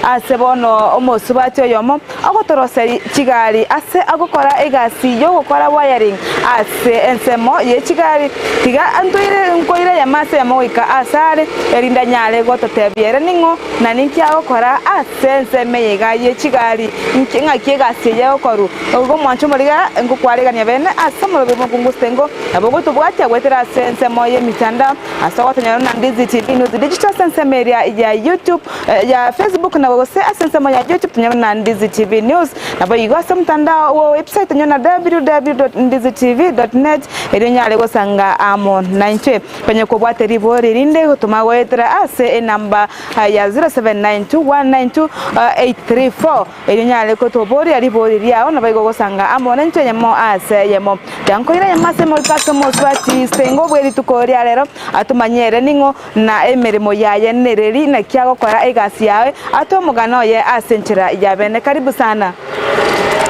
ase bono omosubati oyomo agotorose chigari ase agokora egasi yo gukora wiring ase ensemo ye chigari tiga antoire nkoire ya mase ya moika asare erinda nyale gototebiere ningo na ninkia gukora ase enseme yega ye chigari nkinga kiegasi ye gokoru ogo mwancho moriga ngukwaregania bene ase morobe mukungustengo abo tubwati agwetera ase ensemo ye mitanda ase gotonyana na Ndizi TV News digital sense media ya YouTube ya Facebook na wose asense ya YouTube tunyana na Ndizi TV News na bayigo mtandao wa website tunyana www.ndizitv.net eri nyale gosanga amo 90 penye kubwate ribori rinde gutuma gwetera ase namba ya 0792192834 eri nyale kutobori ribori ryao na bayigo gosanga amo 90 yemo ase yemo yankoira yamase mo kasomo swati stengo bweri tukoria rero atumanyere ningo na emerimo yaye nereri na kiago kora egasi yawe atomugano ye asenchira ya bene karibu sana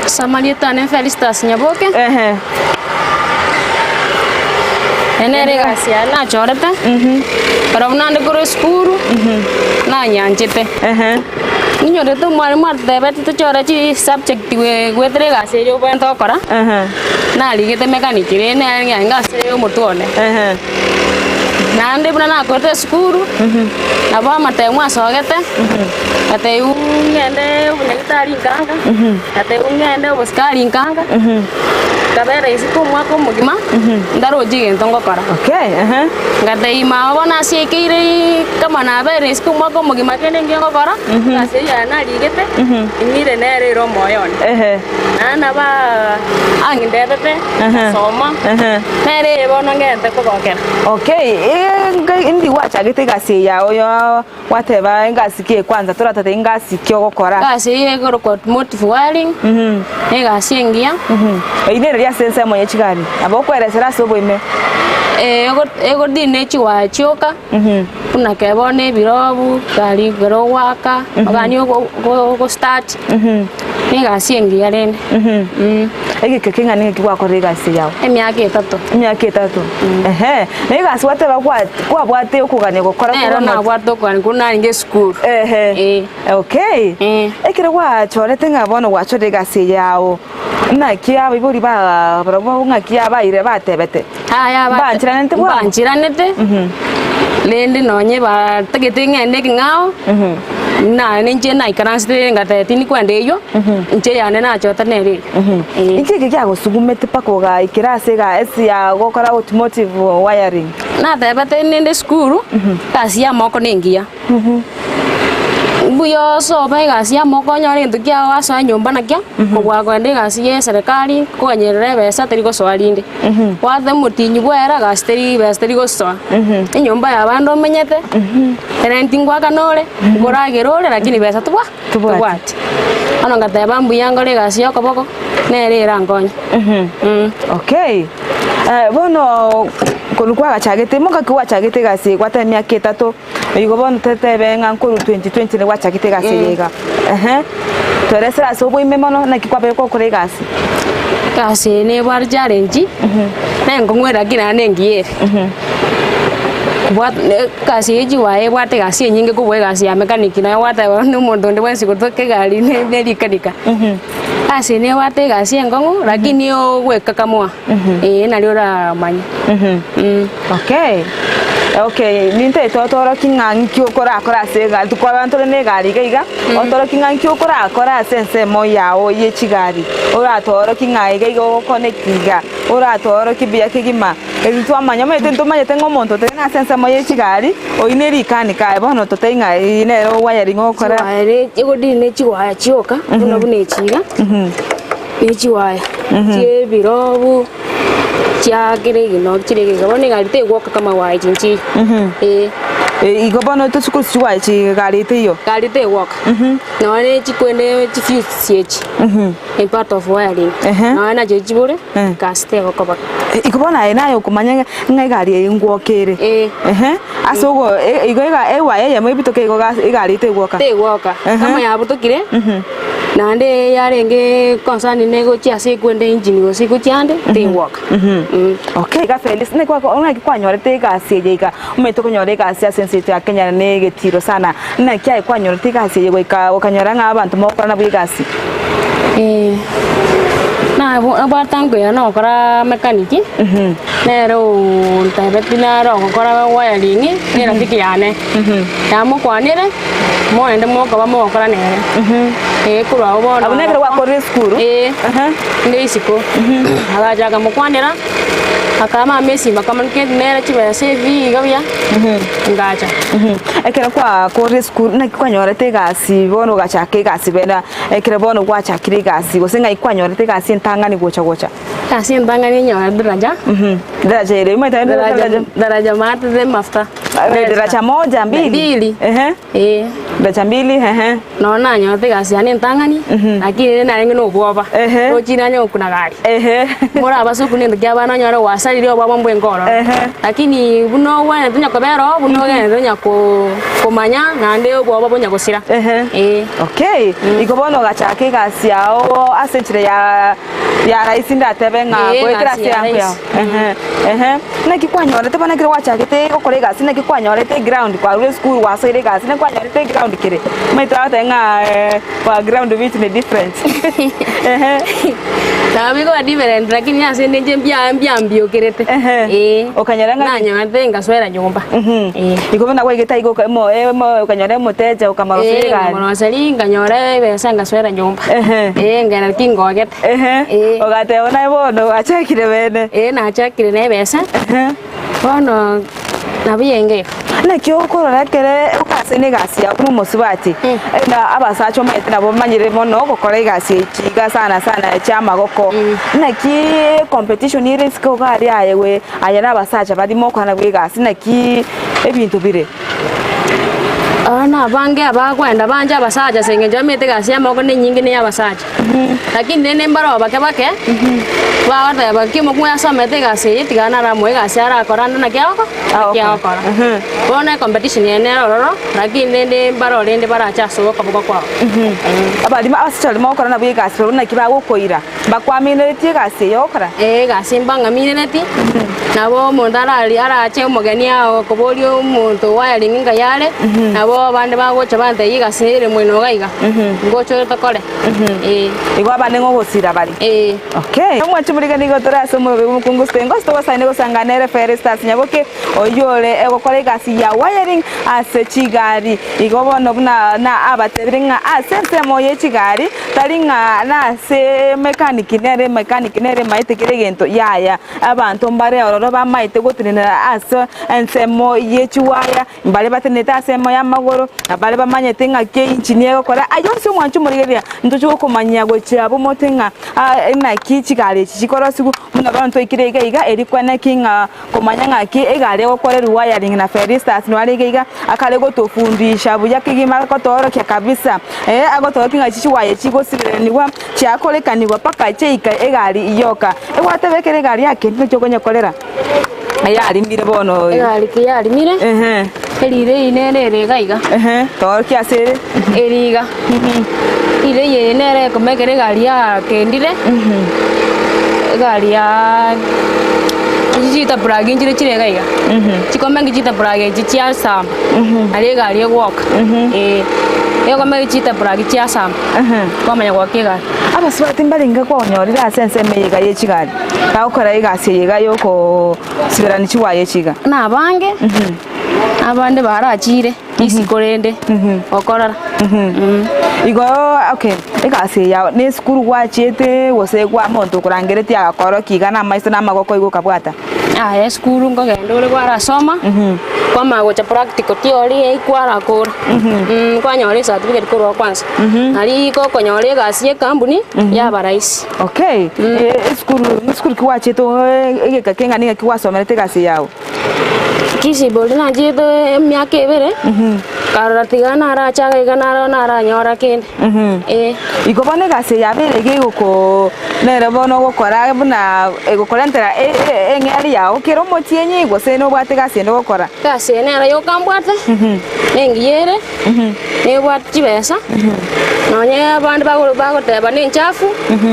Samalieta ne Felicitas Nyaboke enere egasi ya na chorete karabunande koro skuru na nyanjete ninyorete mwarimu atebete tuchore subject gwetere egasi yo bento kora na ligete mechanic ne ngase yo mutone nande buna na kote skuru na ba matemu asogete ate ungende unetari nkanga ate ungende oskari nkanga kabere isiku mwako mugima ndaro jige ntongo kora ngate ima bona siekire kama na bere isiku mwako mugima kene ngengo kora ase ya na ligete imire nere ro moyon na ba angindebete soma nere bona ngente ko bokera indi wacha gitega ya oyo whatever ngasikie kwanza turatate ngasikyo gukora gasi yegoro kwa motive wiring ngasi ngia inere ya sense mo yechigari abokweresera sobo ime ego dine chiwa chioka kuna kebone birobu kali gero waka ogani go start ngasi ngia rene ege kekinga ninge kwakora gasi yawo emyaka 3 ngasi wateba kwa bwate okugane gukora na bwate okugane kuna nge school okay ekire kwa chorete ngabono wachore gasi yawo na kia biburi ba bravo ngakia ba ire batebete aya banchiranete lende nonye ba tegete ngende ngao na ninje na ikaranste ngate tini kwende yo nje yane na chota nere iki kya gusugumete pakoga ikirase ga esi ya gokora automotive wiring na tebete nende skuru kasi ya moko ningia buyo so ba gasi ya moko nyore ndukia waso nyumba nakya kugwa kwende gasi ye serikali konyerere besa teri go swalinde wathe mutinyi bwera gasi teri go swa nyumba ya bando menyete renting kwa kanore ngoragirore lakini besa tubwati ano ngateba mbuyango le gasi yoko boko nere rangonye okay bono kolukwa gachagete muka kwa chagete gasi kwata myaka 3 igo bono tetebe ngankuru 2020 ne wachagete gasi yega toresera sobo imemono na kikwabe ko kore gasi ne war challenge na ngongwera kina nengiere bwat kasi eji wae bwate gasi nyinge kubwe gasi ya mechanic na wata no mondo ndi wensi kutoke gari ne likanika asi ne wate gasi ngongo lakini yo weka kamwa na liora manya okay ninte totoro kinganki okora sega tukora antore ne gari gaiga otoro kinganki okora sense mo yawo ye chigari ora toro kingai gaiga connectinga ora toro kibia kigima ebitu amanya mete ntomanya tengo monto tena sense mo ye chigari oineri kanika bono totenga inero wiring okora ego dine chiwaya chioka no bune chiga chiwaya tie birobu chiagire gino chirege gabone galite gwoka kama wa chinchi igo bono to sukuru chiwa chi galite yo galite gwoka no ne chikwene chifuse siechi part of wiring no na jibure kaste gokoba igo bona nayo kumanya ngai gari ngwokere asogo igo ga ewa ye mo bitoke igo galite gwoka kama ya butokire nande yarenge concern nego chia sekwende engine go siku chiande they work. Okay, ga Felix ne kwa ona kwanyorete gasi yega umeto kunyore gasi ya sensitive ya Kenya ne getiro sana na kia kwanyorete gasi yego ukanyora nga abantu mo kora na bwigasi na abatango ya no kora mekaniki nero ntabetina ro kora wiring ni rafiki yane ya mo kwanire mo ende mo kaba mo kora nere kura obo abune kare wa kore school ndi siko abajaga mo kwanira akama mesi makamanke nere chiba CV gabya ngacha ekere kwa kore school na kwanyorete gasi bono gachake gasi bena ekere bono gwachakire gasi gosenga ikwanyorete gasi ntangani gocha kasi ntangani nyawa daraja daraja ile umeita daraja mata de mafta daraja moja mbili daraja mbili naona nyote gasi ani ntangani lakini na yengi no bwoba no china nyo kuna gari mora basuku ni ndya bana nyoro wasali obwa mbwe ngoro lakini buno wane tunya kobero buno gene tunya komanya nande obwa bonya gosira okay ikobono gachake gasi yao asenchire ya raisi ndatebe nga kwetira yangu yao na kikwanyorete bana kire wachakete okore gasi na kikwanyorete ground kwa school wasaire gasi na kwanyorete ground kire maitra tenga kwa ground which ni different sabi ko different lakini asende njembia mbio kirete okanyaranga na nyorete ngaswera nyumba ikobona kwa igeta iko mo okanyore moteja ukamarosiri gari marosiri nganyore besa ngaswera nyumba ngana kingoget ogateona bono achakire bene na achakire ne besa bono nabiyenge na kyo korora kere ukasene gasi ya kuma musubati na abasacho mete nabo manyire mono gukora igasi kiga sana cyama goko na ki competition ni risk ogari ayewe ayana abasacha badimo kwana gwigasi na ki ebintu bire ana bange abakwenda banje abasacha sengenje mete gasi ya moko ni nyingi ni abasacha lakini nene mbaro bake baada bakimo kwa somete gasi itigana ra mwe gasi ara korana na kyako kora bona competition yene roro lakini nende mbaro lende baracha so kabuka kwa abadi ma asachali mo korana bwe gasi rona kibago koira bakwamine tie gasi yokora gasi mbanga mineti nabo mondara ali arache umugeni ao kobolio muntu wiring nga yale nabo bande bagocha bande yigasi ire mwino gaiga ngocho tokore igwa bande ngogosira bari okay mwachumurika nigo toraso mu kunguste ngosto wasane gosanganere Feristas nyaboke oyole egokora igasi ya wiring ase chigari igobono buna na abatebiringa asense moye chigari taringa na se mechanic nere maitekire gento yaya abantu mbare ororo bamaite gotinira ase ensemo yechiwaya mbale bateneta asemo ya magoro abale bamanyete nga ke engineer gokora ayonse mwanchumurigeria ndocho komanya gocha bomotenga na kichigari chikoro sigu muna bantu ikirega iga erikwana kinga komanya nga ki egare gokorera wiring na Feristas no aregeiga akale gotofundisha buya kigima gotoro kya kabisa agotoro kinga chichiwaye chigosireniwa chakolekanirwa paka cheika egari iyoka egwatebekere gari yake nicyo konyekorera yarimire bono yarimire erire inere gaiga tor kiasere eriga ire yenere komekere gari ya kendire gari ya chita bragi njire chire gaiga chikomengi chita bragi chichia sam ari gari walk yo komegi chita bragi chia sam kwamanya gwakega abasubati mbaringa kwonyorira sense meyega yechigari bakora igasi yega yoko sibirani chiwaye chiga na bange abande barachire isikorende okorara igo okay igasi ya ne skuru gwachete wose gwa monto kurangereti agakoro kiga na maiso na magoko igo kabwata skuru ngogenda uri gwarasoma kwama gocha practical theory ikwara kora kwanyore certificate koro kwanza ari ko konyore gasi company ya baraisi okay skuru kwachete igeka kenga ninga kiwasomerete gasi yao kisi bolina jeto myaka ebere Karatiga nara chaga iganara nara nyora kende. Igobone gase yabere giguko nere bono gukora buna gukorentera engeri yawo kero motienye gose no bwate gase no gukora. Gase nera yo kambwate. Nengiere. Ne bwate chibesa. Nonye abandi bagoteba ni nchafu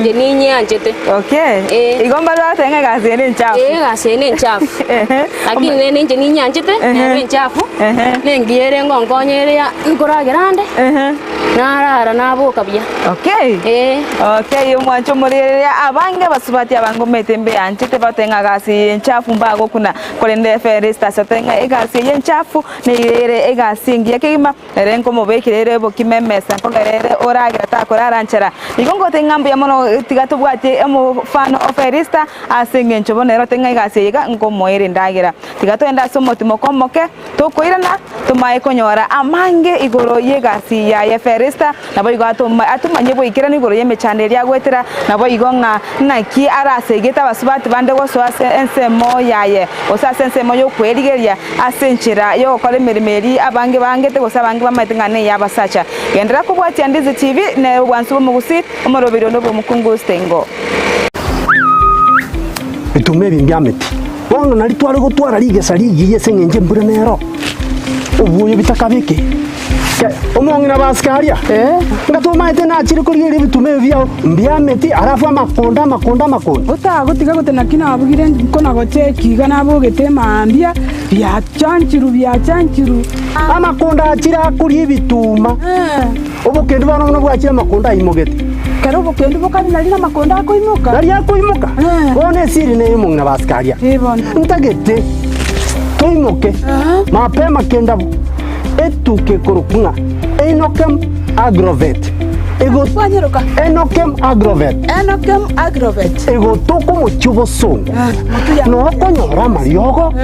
je ninyi anjete. Okay. Igomba lwatenga gase ni nchafu. Gase ni nchafu. Lakini ne ninje ninyi anjete ni nchafu. Nengiere ngongonyere ya ngora grande. Narara nabuka bya. Okay. Okay, umwancho murere abange basubati abangomete mbe anjete batenga gase nchafu mbago kuna kolende ferista satenga egase yenchafu ne irere egase ngiye kima renko mubekirere bokimemesa kongerere oragira takoraranchera igongo tengambu ya mono tigatubwate emufano oferista asenge nchobonero tenga igase yiga ngomoire ndagira tigatwenda somotimo komoke tokoirana tumaye konyora amange igoro yegasi ya yeferista nabo igato atumanye boikira ni igoro yemechanderi yagwetera nabo igonga naki arasegeta basubati bande goso ase ensemo yaye osase ensemo yo kwerigeria asenchira yo kole merimeri abange bangete gosa abange bamaitengane yabasacha gendera kubwati Ndizi TV ne wansubo mugusi omorobiro no bomukungu stengo bitume bingameti wono nari twari gutwara rigesa rigiye sengenje mbure nero ubuye bitakabike omongina baskaria ngatuma ite na chiri kuri bitume byao mbyameti arafu makonda utagutiga gutena kina abugire nkona gote kiga nabugete mambia bya chanchiru amakonda achira kuri bituma obukendu bano no bwachira makonda imogete kero obukendu bokani nari na makonda akoimuka bone siri ne mongina baskaria ntagete toimoke mapema kenda etuke korukunga Enokem Agrovet ego wanyeruka Enokem Agrovet ego toko muchubo songo no konyora mariogo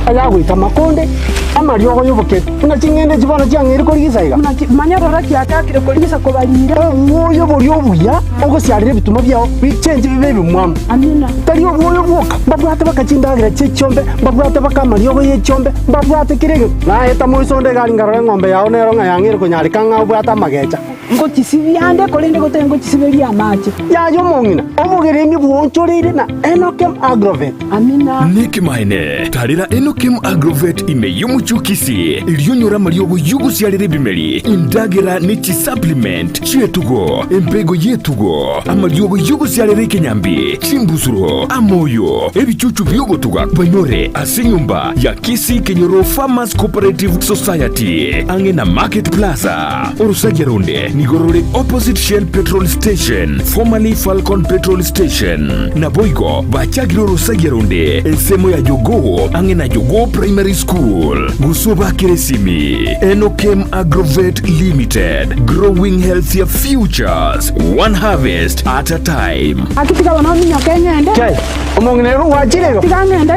aya gwita makonde amariogo yoboke una chingende chibona cyangere ko rigisaiga manyarora kyakakire ko rigisa ko barira uyo buri obuya ogosyarire bituma byao bichenje bibe bimwam amina tari obuyo boka babwate bakachindagira cyechombe babwate bakamariogo yechombe babwate kirege na eta moisonde gari ngarore ngombe yao nero ngayangire kunyarika ngabwata magecha ngo kisibiyande kolende gotengo kisibeli amache yayo mongina omugeremi bwonchorire na Enokem Agrovet amina Nikimaine tarira Enokem Agrovet ime yumuchukisi ilionyora mariogo yugusyarire bimeri indagira nichi supplement chetugo empego yetugo amariogo yugusyarire kenyambi chimbusuro amoyo ebichuchu byogotuga banyore asinyumba ya Kisi Kenyoro Farmers Cooperative Society angena Market Plaza Orusageronde Nigorore opposite Shell Petrol Station, formerly Falcon Petrol Station. Naboigo, Bachagiro Rosageronde, Ensemo ya Jogo, angena Jogo Primary School. Gusoba Keresimi, Enokem Agrovet Limited, growing healthier futures, one harvest at a time. akitika wana minya kengende kai omonginero wachirego tigangende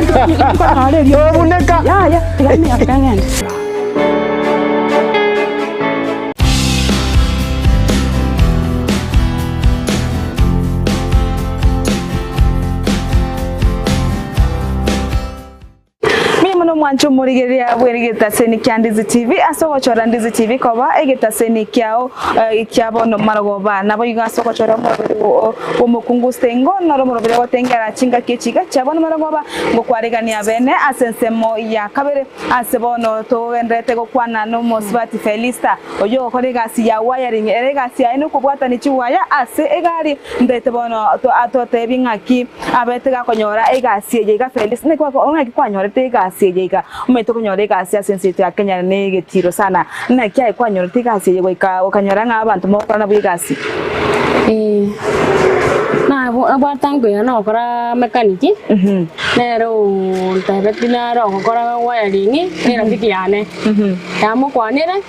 ko nale byo obuneka ya tigaminya kengende mwancho murigeria bwerigeta seni kya Ndizi TV asogochora Ndizi TV koba egeta seni kyao ikyabo maragoba nabo igasogochora mu mukungu stengo naro murobere gotengera chinga kichiga cyabo maragoba ngo kwaregania bene asensemo ya kabere asebono to endrete go kwana no mosbati felista oyo korega ya wiring erega ya ino kubwata ni chiwaya ase egari ndete bono to atote bingaki abetega konyora egasi yega felista ne kwa onga kwanyora tegasi yega umeto kunyora egasi asensite akenya nege tiro sana na kya kwanyora tegasi yega ukanyora ngabantu mo kana bwigasi na abatango ya no kora mekaniki nero tabetina ro kora wiring ni rafiki yane yamo kwanire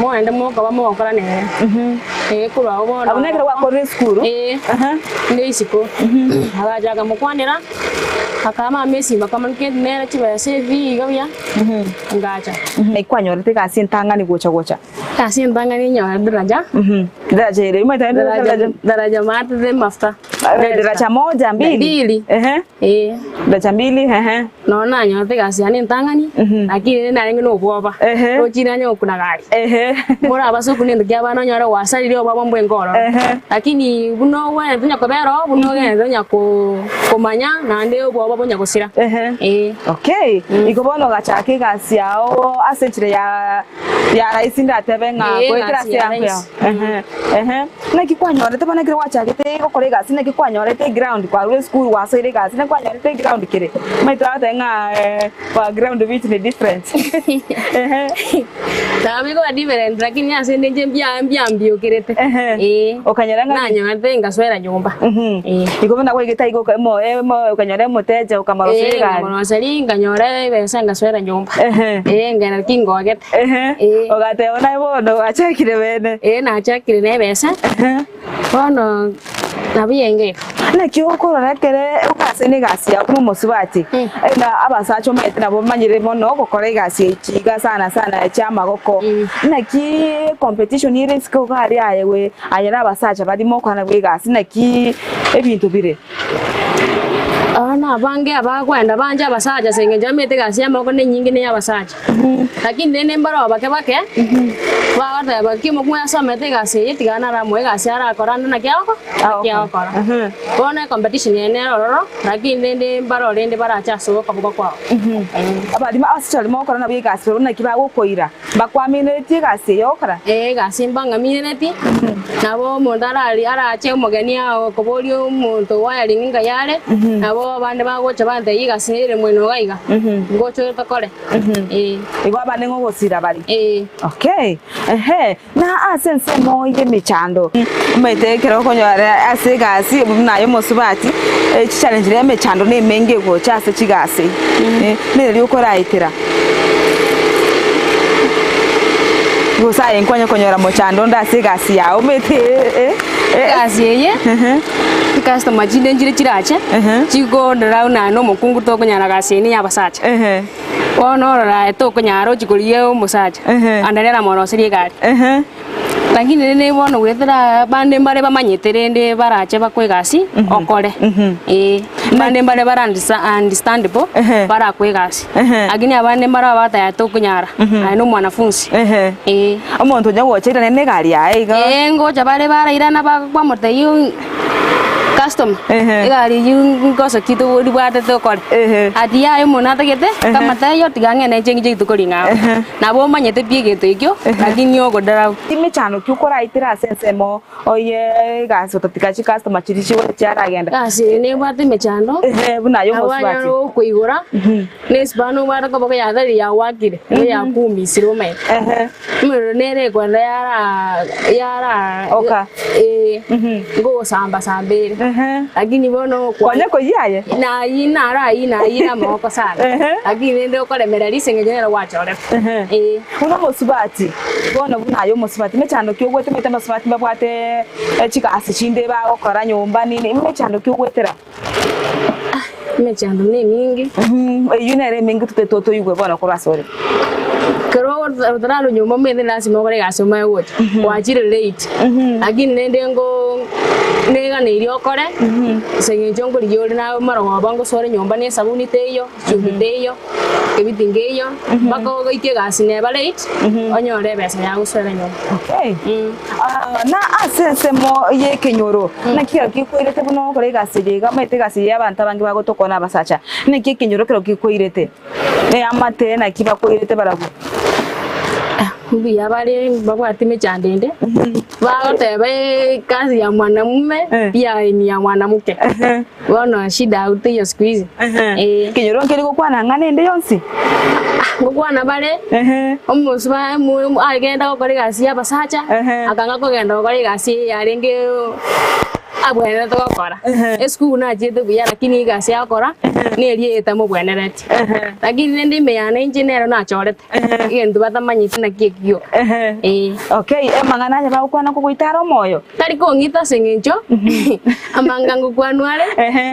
mo ende mo kaba mo kora ne kura obona abunekera wa kore school ndi isiko abajaga mo kwanira akama mesi bakamanke nera chiba sevi gabya ngacha ikwanyora tegasi ntanga ni gocha Kasi ntangani nyo daraja. Daraja ile umeenda Daraja mata de mafuta. daraja moja mbili. Daraja mbili Naona nyote kasi ani ntangani lakini na ngino kuoba. Ochina nyo kuna gari. Bora baso kunende kya bana nyora wasalire oba bombo engoro. Lakini buno wa tunya kobero buno gende tunya komanya na nde obo bonya kusira. Okay. Ikobono gachake kasi yao asenchire ya raisi ndatebe nga kwekira siyangu. Na kikwanyorete bana kire wachagete gukore gasi na kikwanyorete ground kwa rule school wasoire gasi na kwanyorete ground kire. Maitwate nga kwa ground which ni different. Tabi ko different lakini asende njembia mbio kirete. Okanyaranga na nyorete ngaswera nyumba. Ikobona kwa gita iko mo ukanyore moteja ukamarosire gari. Ngorosari nganyore besa ngaswera nyumba. Ngana kingo agete. Ogate ona bono achakire bene. Na achakire ne besa. Bono nabiyenge. Na kioko rakere ukasene gasi ya kuma musubati. Na abasacho mete nabo manyire mono gukora gasi ikiga sana cyama goko. Na ki competition ire siko gari ayewe anyara abasacha badimo kwana gasi na ki ebintu bire. Ana bange abakwenda banje abasaja senge jamete gasi amako ne nyingi ne abasaja. Lakini nene mbaro bake Bawata bakimo kumya somete gasi yitigana ra mwe gasi ara korana na kyako. Kyako. Bona competition ene roro lakini nende mbaro lende baracha so kabuka kwao. Abadima asichali mo korana bi gasi rona kibago koira. Bakwamine ti gasi yokora. Gasi mbanga mineti. Nabo mondalali arache umugeni aho kobolyo umuntu wayalinga yale. Nabo bande bagocha bande yigasi ire mweno gaiga. Ngocho takore. Igwa bande ngogosira bali. Okay. Na asense mo yemichando. Umetekero konyora ase gasi nayo musubati. Challenge re mechando ne menge go chase chigasi. Ne ri ukora itira. Gusa enkwanya konyora mochando ndase gasi ya umete gasi ye. Customer jinde njire chirache. Chigo ndarauna no mukungu to konyara gasi ni yabasacha. Ono ra to konyaro chikurie umusacha. Andalera mono siri gari. Lakini nene bono gwethera bande mbare bamanyeterende barache bakwe gasi okore. Bande mbare bara understandable bara kwe gasi. Agini abande mbara bata ya to kunyara. Ano mwanafunzi. Omuntu nyawo chira nene gari ya iga. Ngoja bare bara irana bakwa moteyo custom igari yungoso kitu ribwate to kore atia ayo monata gete kamata yo tigange na chengi jitu koringa na bo manyete piege to ikyo lakini yo godara ime chano kyukora itira sensemo oye gaso totikachi customer chirichi chara agenda kasi ne bwate mechando buna yo mosbati yo kuigora ne spano bara ko baka yadari ya wakire ya kumi sirome mero nere kwa yara oka go samba sambere lakini bono kwanya ko yaye na ina moko sana lakini ndio kole merari sengenyera wachore uno mosubati bono buna yo mosubati mechando kyogwete meta mosubati babwate chika asichinde ba okora nyumba nini mechando kyogwetera mechando ni mingi yunere mingi tutetoto yugwe bono ko basore kero dralo nyumba mede lazima kore gasoma yote wachire late lakini nende ngo nega ne irio kore senge jongo liyo na maro bango sore nyumba ne sabuni teyo chumbi teyo ebitingeyo bako ike gasi ne ba late onyore besa ya gusore nyumba. Okay. Na asense mo ye kenyoro na kira kikwirete buno kore gasi liga mete gasi y'abantu abangi bagotokona basacha ne kenyoro kero kikwirete amate na kibakwirete baragu Biya bale babwati mechandende bagotebe kazi ya mwanamume pia ni ya mwanamke bono shida uti ya squeeze kinyoro kiri gukwana nganende yonsi gukwana bale omusba mu agenda gukora gasi ya basacha akanga kugenda gukora gasi yarenge abwenere tugakora esukuru nachete buya lakini igasi yakora neriete mubwenereti lakini ndi meyana engineer nachorete igento batamanyite nakikio okay emang'ana nya bagukwana kuguitara moyo tari kongita sengencho amanga ngukwanware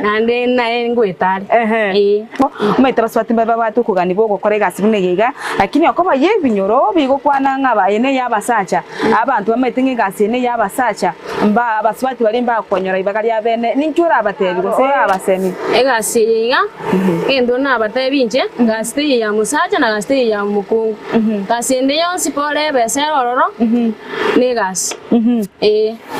nande nae ngwetare umete baswati baba batu kugani bogo kore gasi bunegega lakini okoba yebinyoro bigukwana ngaba yene yabasacha abantu bamete ngigasi ne yabasacha mba baswati bali mba konyora ibagari abene ninjura abatebi gose abasemi egasi yiga endo na abatebinje gasi ya musacha na gasi ya mukungu gasi ndi yonsi pole besero ororo ne gasi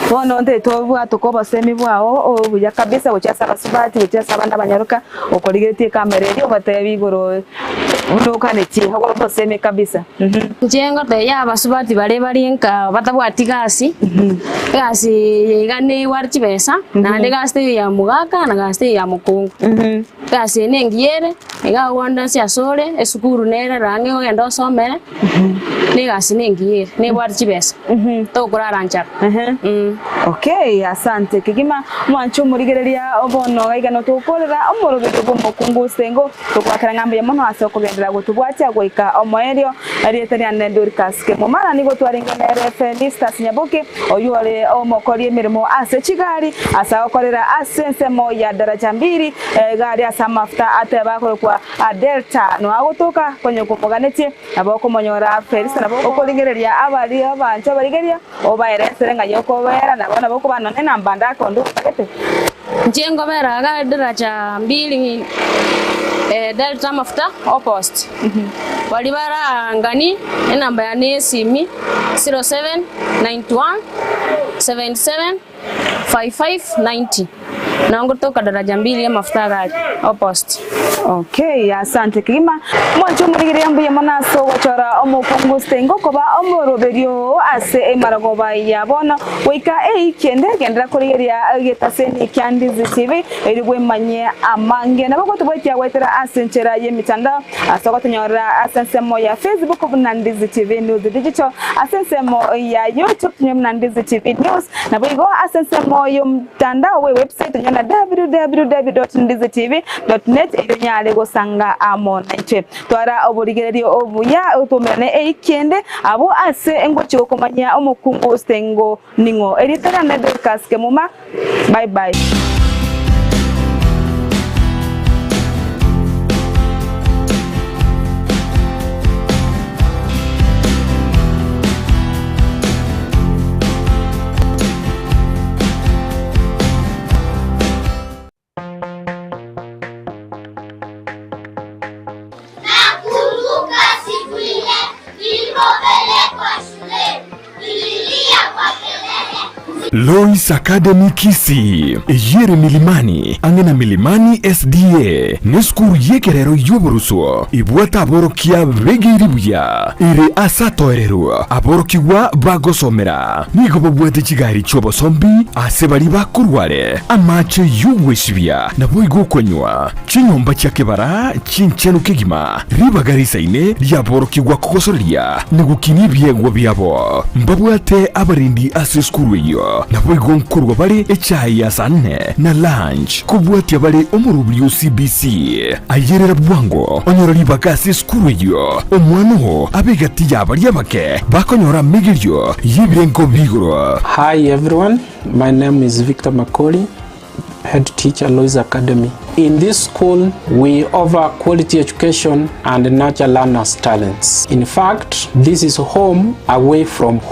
bono nte tobwa tukoba semi bwao obuya kabisa gochasa basubati gochasa banda banyaruka okorigete kamera yo batebi goro unoka ne chi hago basemi kabisa njengo te ya basubati bari nka batabwati gasi gasi gane warchi besa na de gasi ya mugaka na gasi ya mukungu gasi nengiere ega wanda sia sore esukuru nere range ogenda osomere ne gasi nengiere ne warchi besa to kurarancha okay asante kigima mwancho murigereria obono gaigano tukorera omorobero bomukungu sengo tukwakira ngambe mono ase okubendera gutubwatia goika omoerio arietania Dorcas ke mumara nigo twarenganere Felistas Nyaboke oyore omokori emirimo ase Kigali asa okorera ase nsemo ya daraja 2 gari asa mafuta ate bakore kwa Delta no agotoka kwenye kumoganeti abako monyora Felistas nabo okoringereria abari abancho barigeria obaeresere ngayoko bera nabona boko banone nambanda kondo pakete njengo bera ga daraja 2 Delta mafuta oppost wali bara ngani namba ya nesimi 0791 77 5590 nango toka daraja 2 ya mafuta gari oppost. Okay asante kigima mwancho murigiria mbuye monaso gochora omukungu stengo koba omoroberio ase emaragoba yabona wika kende gendera kurigeria getaseni Kyandizi TV erigwe manye amange nabako tubwetia gwetera asenchera yemitandao asoko tunyora asensemo ya Facebook Mnandizi TV News Digital asensemo ya YouTube Mnandizi TV News nabwo asensemo yo mtandao we website nyana www.ndizitv.net inyale gosanga amona iche twara oburigererio obuya utumene kende abo ase engochi okomanya omukungu stengo ningo eritara na Dorcas ke muma bye bye. Lois Academy Kisii eyere milimani angena milimani SDA neskuru yekerero yoburuso ibwata aborokia begiribuya ire asatoerero aborokiwa bagosomera nigo bobwete Kigali chobosombi ase bari bakurware amache yugweshibya nabo igokonywa chinyomba cyakebara chinchenu kigima ribagarisa ine ryaborokiwa kogosoria nigukinibye byabo mbabwate abarindi ase skuru yo nabo igonkurwa bari echayi ya sanne na lunch kubwatia bari omurubyo CBC ayerera bwango onyorori bagasi skuru yo omwano abegati yabari yabake bakonyora migiryo yibirengo bigoro. Hi everyone, my name is Victor Makoli, head teacher Lois Academy. In this school, we offer quality education and nurture learners' talents. In fact, this is home away from home.